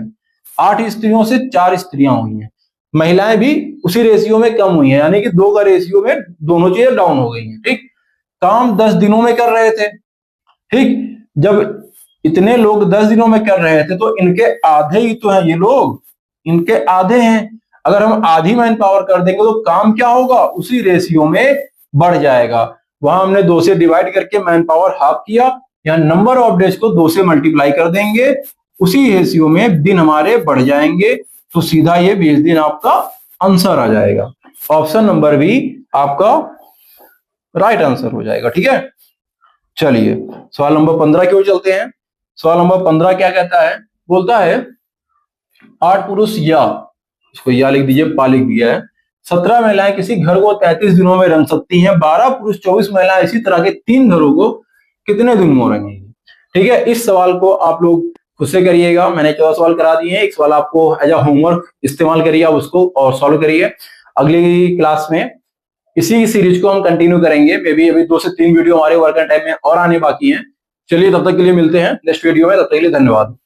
8 स्त्रियों से 4 स्त्रियां हुई हैं, महिलाएं भी उसी रेशियो में कम हुई हैं, यानी कि 2 का रेशियो में दोनों चीजें डाउन हो गई हैं। ठीक, काम 10 दिनों में कर रहे थे। ठीक, जब इतने लोग 10 दिनों में कर रहे थे तो इनके आधे ही तो हैं ये लोग, इनके आधे हैं। अगर हम आधी मैन पावर कर देंगे तो काम क्या होगा, उसी रेशियो में बढ़ जाएगा। वहां हमने 2 से डिवाइड करके मैन पावर हाफ किया, या नंबर ऑफ डेज को 2 से मल्टीप्लाई कर देंगे, उसी रेशियो में दिन हमारे बढ़ जाएंगे। तो सीधा ये 20 दिन आपका आंसर आ जाएगा। ऑप्शन नंबर बी आपका राइट आंसर हो जाएगा। ठीक है, चलिए सवाल नंबर 15 की ओर चलते हैं। सवाल नंबर 15 क्या कहता है, बोलता है 8 पुरुष या, इसको या लिख दीजिए, पा लिख दिया है, 17 महिलाएं किसी घर को 33 दिनों में रंग सकती हैं, 12 पुरुष 24 महिलाएं इसी तरह के 3 घरों को कितने दिन में रंगेंगी। ठीक है, इस सवाल को आप लोग खुद से करिएगा, मैंने 14 सवाल करा दिए हैं, एक सवाल आपको एज अ होमवर्क इस्तेमाल करिए आप उसको और सॉल्व करिए। अगली क्लास में इसी सीरीज को हम कंटिन्यू करेंगे, मे बी अभी 2 से 3 वीडियो हमारे वर्क टाइम में और आने बाकी हैं। चलिए तब तक के लिए मिलते हैं नेक्स्ट वीडियो में, तब तक के लिए धन्यवाद।